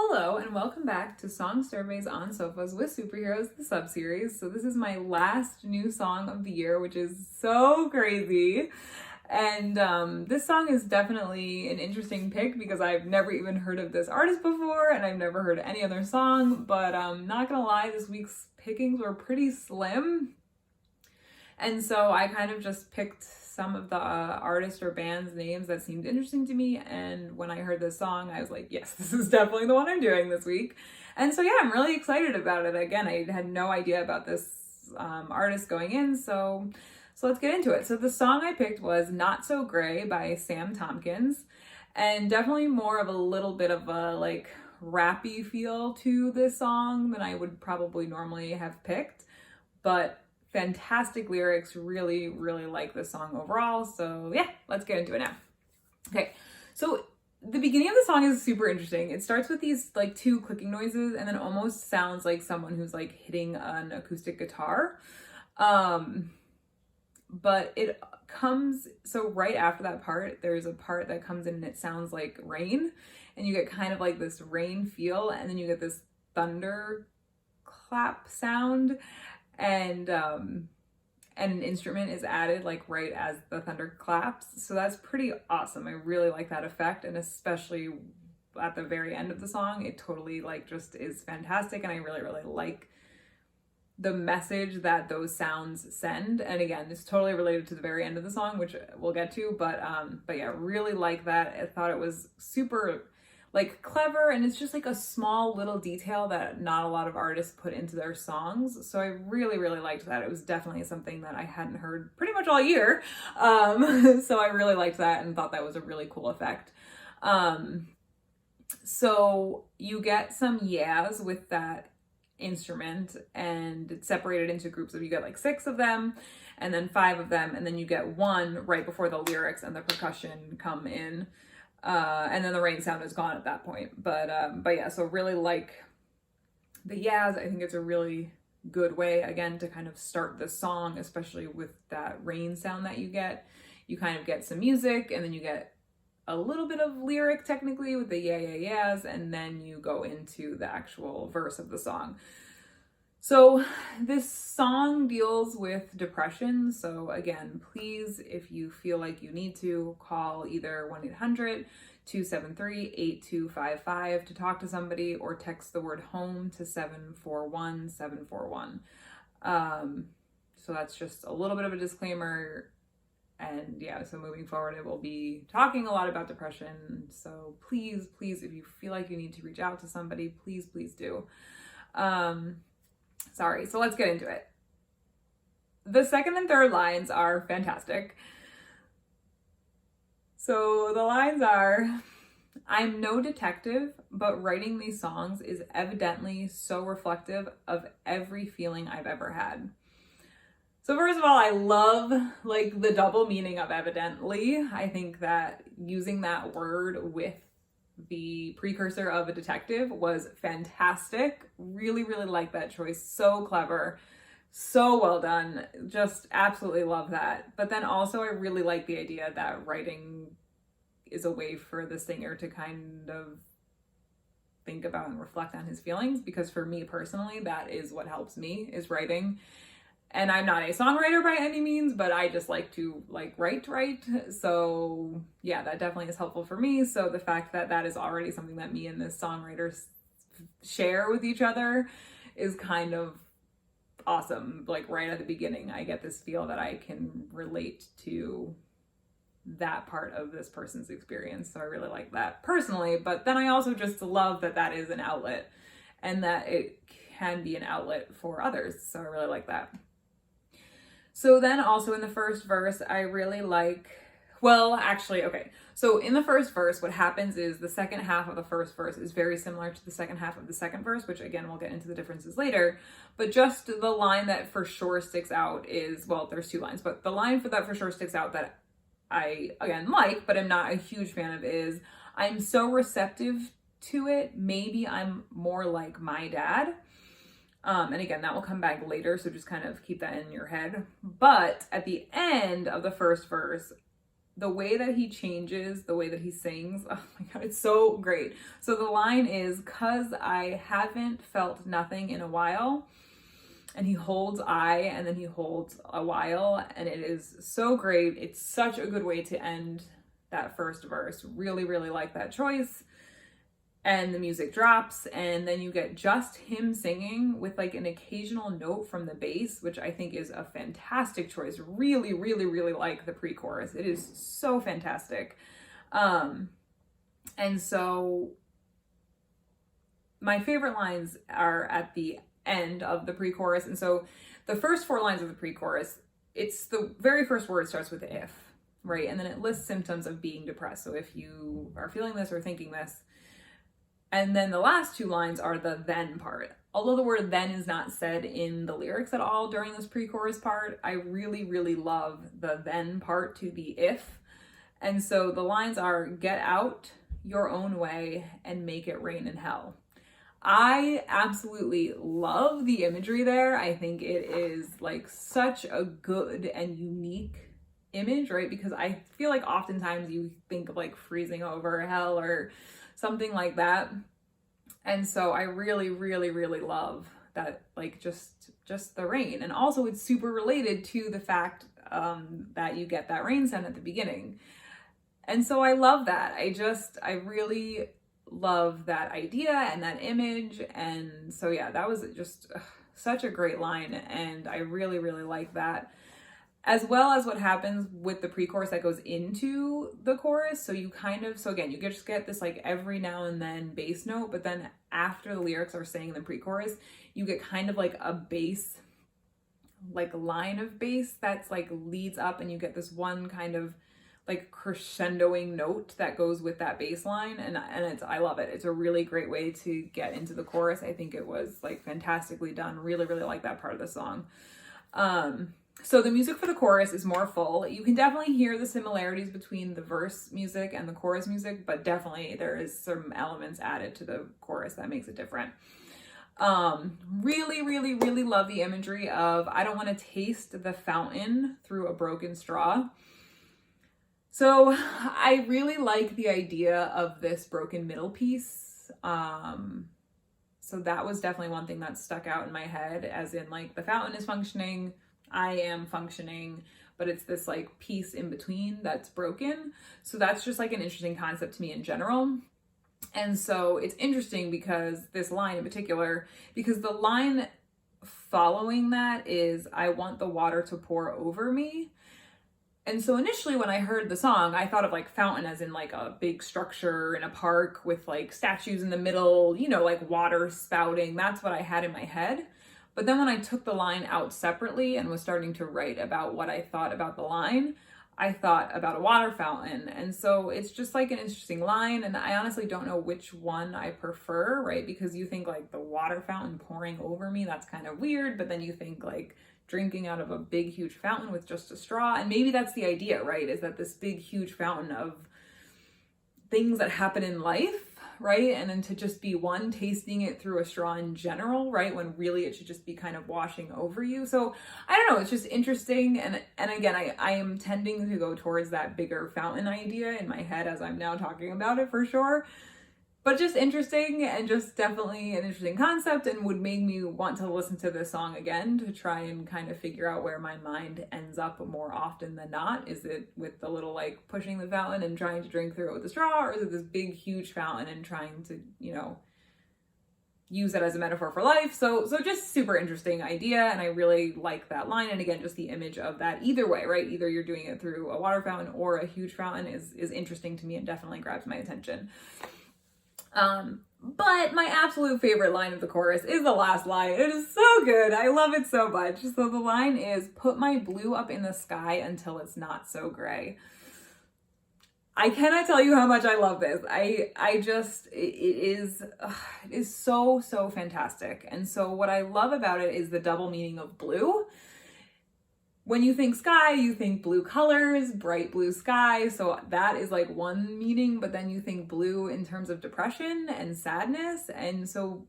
Hello and welcome back to Song Surveys on Sofas with Superheroes, the sub-series. So this is my last new song of the year, which is so crazy. And this song is definitely an interesting pick because I've never even heard of this artist before and I've never heard any other song, but not gonna lie, this week's pickings were pretty slim. And so I kind of just picked some of the artist or band's names that seemed interesting to me. And when I heard this song, I was like, yes, this is definitely the one I'm doing this week. And so, yeah, I'm really excited about it. Again, I had no idea about this artist going in. So let's get into it. So the song I picked was Not So Gray by Sam Tompkins. And definitely more of a little bit of a like rappy feel to this song than I would probably normally have picked. But fantastic lyrics, really like this song overall. So yeah, let's get into it now. Okay, so the beginning of the song is super interesting. It starts with these like two clicking noises and then almost sounds like someone who's like hitting an acoustic guitar. But it comes, so right after that part, there's a part that comes in and it sounds like rain, and you get kind of like this rain feel, and then you get this thunder clap sound, and an instrument is added like right as the thunder claps. So that's pretty awesome. I really like that effect, and especially at the very end of the song, it totally like just is fantastic, and I really like the message that those sounds send. And again, it's totally related to the very end of the song, which we'll get to, but yeah, really like that. I thought it was super like clever, and it's just like a small little detail that not a lot of artists put into their songs. So I really liked that. It was definitely something that I hadn't heard pretty much all year. So I really liked that and thought that was a really cool effect. So you get some yeahs with that instrument, and it's separated into groups of, you get like 6 of them and then 5 of them, and then you get one right before the lyrics and the percussion come in. And then the rain sound is gone at that point. But yeah, so really like the yeahs. I think it's a really good way, again, to kind of start the song, especially with that rain sound that you get. You kind of get some music, and then you get a little bit of lyric technically with the yeahs, and then you go into the actual verse of the song. So this song deals with depression. So again, please, if you feel like you need to, call either 1-800-273-8255 to talk to somebody, or text the word home to 741-741. So that's just a little bit of a disclaimer. And yeah, so moving forward, it will be talking a lot about depression. So please, if you feel like you need to reach out to somebody, please do. Sorry, so let's get into it. The second and third lines are fantastic. So the lines are, I'm no detective, but writing these songs is evidently so reflective of every feeling I've ever had. So first of all, I love like the double meaning of evidently. I think that using that word with the precursor of a detective was fantastic. Really like that choice. So clever, so well done. Just absolutely love that. But then also I really like the idea that writing is a way for the singer to kind of think about and reflect on his feelings, because for me personally, that is what helps me, is writing. And I'm not a songwriter by any means, but I just like to like write. So yeah, that definitely is helpful for me. So the fact that that is already something that me and this songwriter share with each other is kind of awesome. Like right at the beginning, I get this feel that I can relate to that part of this person's experience. So I really like that personally, but then I also just love that that is an outlet and that it can be an outlet for others. So I really like that. So then also in the first verse, I really like, well, actually, okay. So in the first verse, what happens is the second half of the first verse is very similar to the second half of the second verse, which again, we'll get into the differences later. But just the line that for sure sticks out is, well, there's 2 lines, but the line for that for sure sticks out that I, again, like, but I'm not a huge fan of is, I'm so receptive to it. Maybe I'm more like my dad. And again, that will come back later, so just kind of keep that in your head. But at the end of the first verse, the way that he changes, the way that he sings, oh my God, it's so great. So the line is, "'Cause I haven't felt nothing in a while." And he holds "I," and then he holds "a while," and it is so great. It's such a good way to end that first verse. Really, really like that choice. And the music drops, and then you get just him singing with like an occasional note from the bass, which I think is a fantastic choice. Really, really, really like the pre-chorus. It is so fantastic. And so my favorite lines are at the end of the pre-chorus. And so the first 4 lines of the pre-chorus, it's the very first word starts with "if," right? And then it lists symptoms of being depressed. So if you are feeling this or thinking this. And then the last 2 lines are the "then" part. Although the word "then" is not said in the lyrics at all during this pre-chorus part, I really, really love the "then" part to the "if." And so the lines are, "Get out your own way and make it rain in hell." I absolutely love the imagery there. I think it is like such a good and unique image, right? Because I feel like oftentimes you think of like freezing over hell or something like that. And so I really, really, really love that, like just the rain. And also it's super related to the fact that you get that rain sound at the beginning. And so I love that. I really love that idea and that image. And so yeah, that was just such a great line. And I really, really like that. As well as what happens with the pre-chorus that goes into the chorus. So you again, you just get this like every now and then bass note, but then after the lyrics are saying the pre-chorus, you get kind of like a bass, like line of bass that's like leads up, and you get this one kind of like crescendoing note that goes with that bass line. And I love it. It's a really great way to get into the chorus. I think it was like fantastically done. Really, really like that part of the song. So the music for the chorus is more full. You can definitely hear the similarities between the verse music and the chorus music, but definitely there is some elements added to the chorus that makes it different. Really, really, really love the imagery of, "I don't want to taste the fountain through a broken straw." So I really like the idea of this broken middle piece. So that was definitely one thing that stuck out in my head, as in like the fountain is functioning, I am functioning, but it's this like piece in between that's broken. So that's just like an interesting concept to me in general. And so it's interesting because this line in particular, because the line following that is, "I want the water to pour over me." And so initially when I heard the song, I thought of like fountain as in like a big structure in a park with like statues in the middle, you know, like water spouting. That's what I had in my head. But then when I took the line out separately and was starting to write about what I thought about the line, I thought about a water fountain. And so it's just like an interesting line. And I honestly don't know which one I prefer, right? Because you think like the water fountain pouring over me, that's kind of weird. But then you think like drinking out of a big, huge fountain with just a straw. And maybe that's the idea, right? Is that this big, huge fountain of things that happen in life, right? And then to just be one tasting it through a straw in general, right? When really it should just be kind of washing over you. So I don't know, it's just interesting. And again, I am tending to go towards that bigger fountain idea in my head as I'm now talking about it, for sure. But just interesting, and just definitely an interesting concept, and would make me want to listen to this song again to try and kind of figure out where my mind ends up more often than not. Is it with the little like pushing the fountain and trying to drink through it with a straw, or is it this big huge fountain and trying to, you know, use that as a metaphor for life? So just super interesting idea, and I really like that line. And again, just the image of that either way, right? Either you're doing it through a water fountain or a huge fountain is interesting to me and definitely grabs my attention. But my absolute favorite line of the chorus is the last line. It is so good. I love it so much. So the line is, "Put my blue up in the sky until it's not so gray." I cannot tell you how much I love this. It is so, so fantastic. And so what I love about it is the double meaning of blue. When you think sky, you think blue colors, bright blue sky. So that is like one meaning, but then you think blue in terms of depression and sadness. And so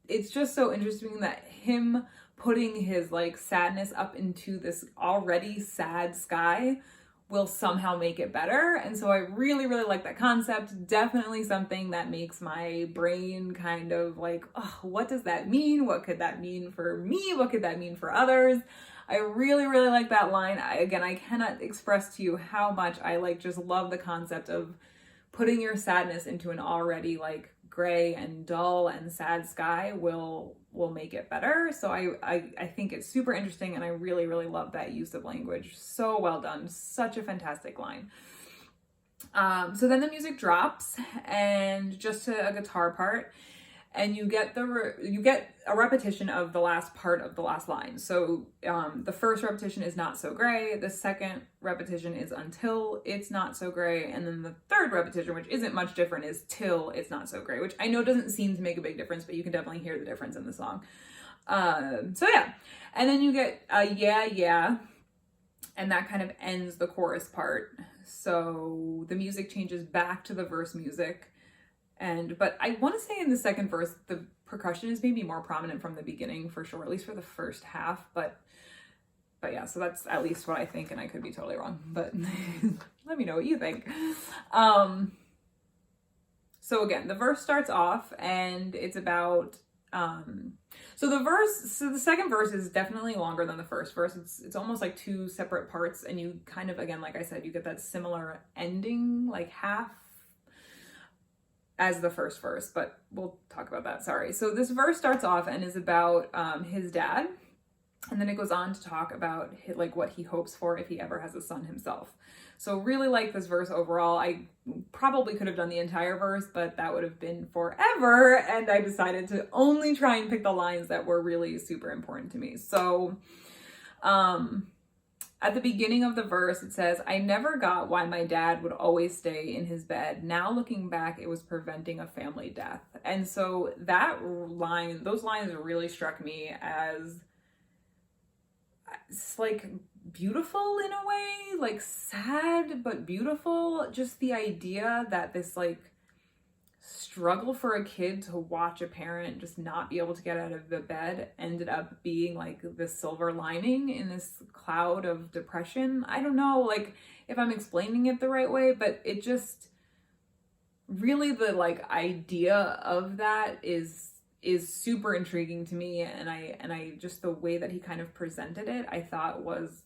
it's just so interesting that him putting his like sadness up into this already sad sky will somehow make it better. And so I really, really like that concept. Definitely something that makes my brain kind of like, oh, what does that mean? What could that mean for me? What could that mean for others? I really, really like that line. I cannot express to you how much I like just love the concept of putting your sadness into an already like gray and dull and sad sky will make it better. So I think it's super interesting, and I really, really love that use of language. So well done. Such a fantastic line. So then the music drops and just to a guitar part, and you get a repetition of the last part of the last line. So the first repetition is not so gray. The second repetition is until it's not so gray. And then the third repetition, which isn't much different, is till it's not so gray, which I know doesn't seem to make a big difference, but you can definitely hear the difference in the song. So yeah. And then you get yeah, yeah. And that kind of ends the chorus part. So the music changes back to the verse music. But I want to say in the second verse, the percussion is maybe more prominent from the beginning for sure, at least for the first half. But yeah, so that's at least what I think, and I could be totally wrong, but let me know what you think. So again, the verse starts off and it's about, so the second verse is definitely longer than the first verse. It's almost like two separate parts, and you kind of, again, like I said, you get that similar ending, like half as the first verse, but we'll talk about that. Sorry. So this verse starts off and is about his dad, and then it goes on to talk about like what he hopes for if he ever has a son himself. So really like this verse overall. I probably could have done the entire verse, but that would have been forever, and I decided to only try and pick the lines that were really super important to me. So at the beginning of the verse, it says, "I never got why my dad would always stay in his bed. Now looking back, it was preventing a family death." And so those lines really struck me as, it's like beautiful in a way, like sad, but beautiful. Just the idea that this like struggle for a kid to watch a parent just not be able to get out of the bed ended up being like the silver lining in this cloud of depression. I don't know like if I'm explaining it the right way, but it just really, the like idea of that is super intriguing to me, and I just, the way that he kind of presented it, I thought was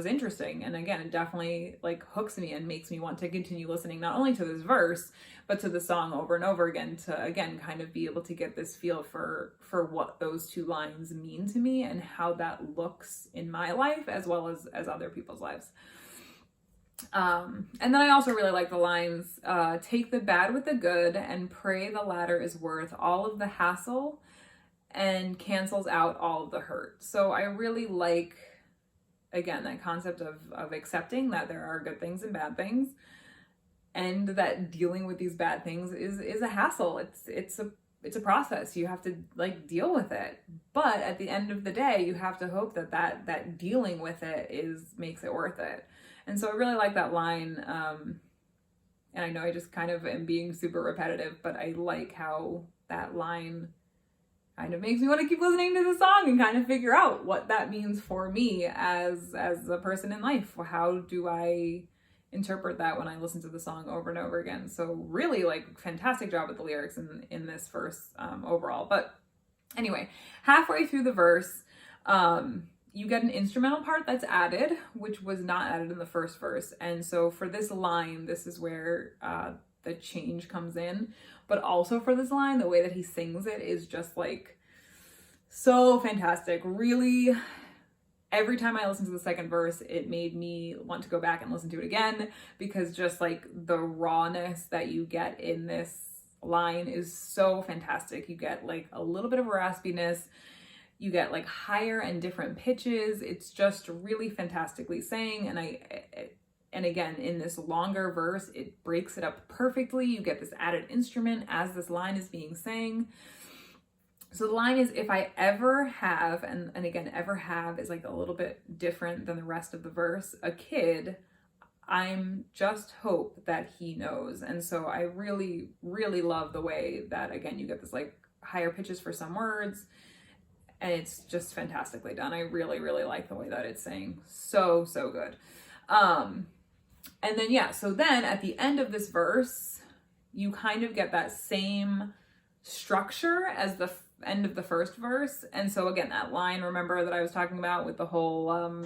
interesting. And again, it definitely like hooks me and makes me want to continue listening, not only to this verse, but to the song over and over again, to again kind of be able to get this feel for what those two lines mean to me and how that looks in my life as well as other people's lives. And then I also really like the lines, "Take the bad with the good and pray the latter is worth all of the hassle and cancels out all of the hurt." So I really like, again, that concept of accepting that there are good things and bad things, and that dealing with these bad things is a hassle. It's a process. You have to like deal with it. But at the end of the day, you have to hope that dealing with it makes it worth it. And so I really like that line. And I know I just kind of am being super repetitive, but I like how that line kind of makes me want to keep listening to the song and kind of figure out what that means for me as a person in life. How do I interpret that when I listen to the song over and over again? So really like fantastic job with the lyrics in this verse overall. But anyway, halfway through the verse, you get an instrumental part that's added, which was not added in the first verse. And so for this line, this is where the change comes in. But also for this line, the way that he sings it is just like so fantastic. Really, every time I listened to the second verse, it made me want to go back and listen to it again, because just like the rawness that you get in this line is so fantastic. You get like a little bit of raspiness. You get like higher and different pitches. It's just really fantastically sang. And again, in this longer verse, it breaks it up perfectly. You get this added instrument as this line is being sang. So the line is, "If I ever have," and again, ever have is like a little bit different than the rest of the verse, "a kid, I'm just hope that he knows." And so I really, really love the way that, again, you get this like higher pitches for some words, and it's just fantastically done. I really, really like the way that it's saying. So good. And then, yeah, so then at the end of this verse, you kind of get that same structure as the end of the first verse. And so again, that line, remember, that I was talking about with the whole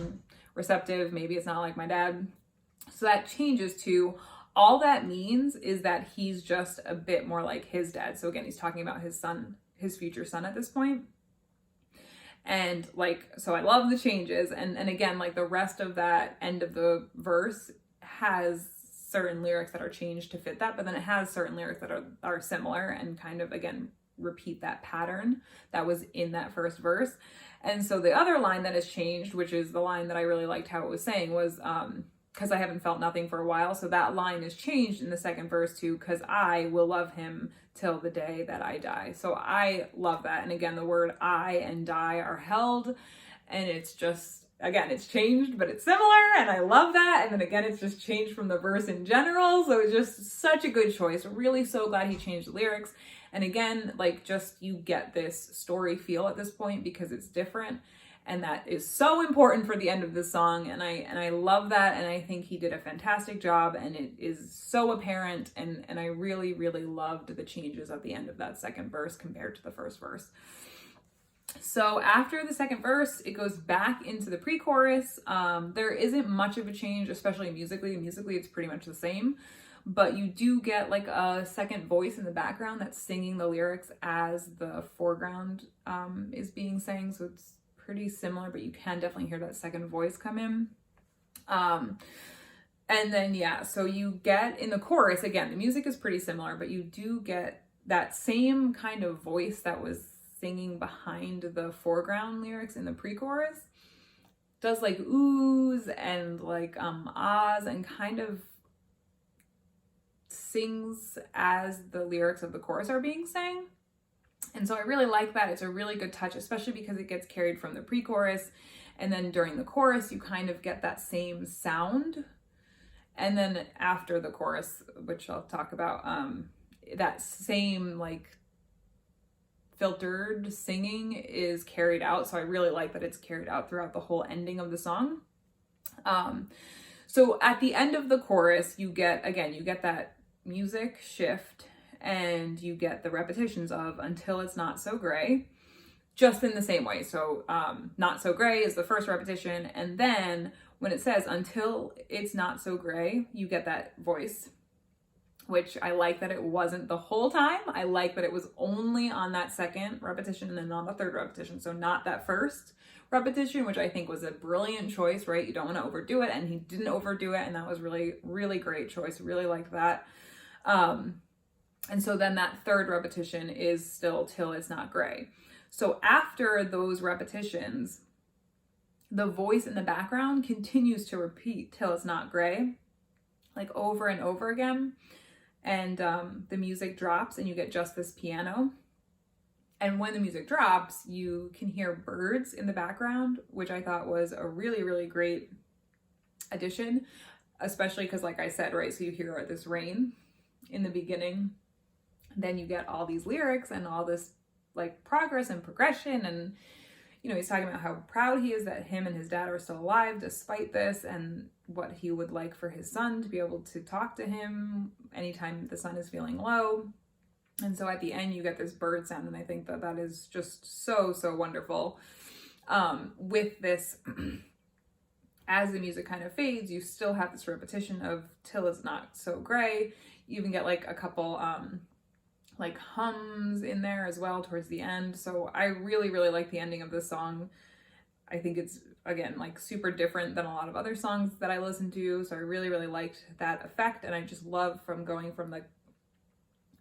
receptive, maybe it's not like my dad. So that changes to, all that means is that he's just a bit more like his dad. So again, he's talking about his son, his future son at this point. And like, so I love the changes. And again, like the rest of that end of the verse has certain lyrics that are changed to fit that, but then it has certain lyrics that are similar and kind of, again, repeat that pattern that was in that first verse. And so the other line that has changed, which is the line that I really liked how it was saying, was because I haven't felt nothing for a while. So that line is changed in the second verse to, because I will love him till the day that I die. So I love that. And again, the word I and die are held, and it's just, again, it's changed, but it's similar, and I love that. And then again, it's just changed from the verse in general. So it's just such a good choice. Really so glad he changed the lyrics. And again, like, just, you get this story feel at this point because it's different. And that is so important for the end of the song. And I love that. And I think he did a fantastic job, and it is so apparent. And I really, really loved the changes at the end of that second verse compared to the first verse. So after the second verse, it goes back into the pre-chorus. There isn't much of a change, especially musically. Musically, it's pretty much the same, but you do get like a second voice in the background that's singing the lyrics as the foreground is being sang. So it's pretty similar, but you can definitely hear that second voice come in. And then, yeah, so you get in the chorus, again, the music is pretty similar, but you do get that same kind of voice that was singing behind the foreground lyrics in the pre-chorus. Does like oohs and like ahs, and kind of sings as the lyrics of the chorus are being sang. And so I really like that. It's a really good touch, especially because it gets carried from the pre-chorus, and then during the chorus you kind of get that same sound. And then after the chorus, which I'll talk about, that same like filtered singing is carried out. So I really like that it's carried out throughout the whole ending of the song. So at the end of the chorus, you get that music shift, and you get the repetitions of "Until It's Not So Gray," just in the same way. So "Not So Gray" is the first repetition, and then when it says "Until It's Not So Gray," you get that voice, which I like that it wasn't the whole time. I like that it was only on that second repetition and then on the third repetition. So not that first repetition, which I think was a brilliant choice, right? You don't want to overdo it, and he didn't overdo it, and that was really, really great choice. Really liked that. And so then that third repetition is still "Till It's Not Gray." So after those repetitions, the voice in the background continues to repeat "Till It's Not Gray," like over and over again. And the music drops, and you get just this piano. And when the music drops, you can hear birds in the background, which I thought was a really, really great addition, especially because, like I said, right, so you hear this rain in the beginning, then you get all these lyrics and all this like progress and progression. And, you know, he's talking about how proud he is that him and his dad are still alive despite this, and what he would like for his son to be able to talk to him anytime the son is feeling low. And so at the end, you get this bird sound, and I think that that is just so, so wonderful. With this, as the music kind of fades, you still have this repetition of "Till It's Not So Gray." You even get like a couple like hums in there as well towards the end. So I really, really like the ending of this song. I think it's, again, like super different than a lot of other songs that I listen to. So I really, really liked that effect. And I just love from going from the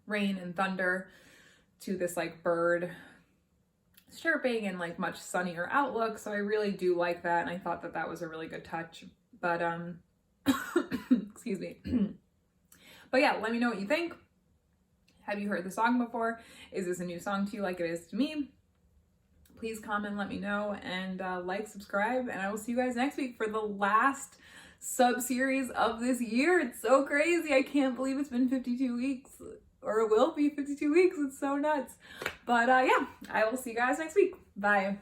rain and thunder to this like bird chirping and like much sunnier outlook. So I really do like that. And I thought that that was a really good touch. But, excuse me. But yeah, let me know what you think. Have you heard the song before? Is this a new song to you like it is to me? Please comment, let me know, and like, subscribe, and I will see you guys next week for the last sub-series of this year. It's so crazy. I can't believe it's been 52 weeks, or it will be 52 weeks. It's so nuts. But yeah, I will see you guys next week. Bye.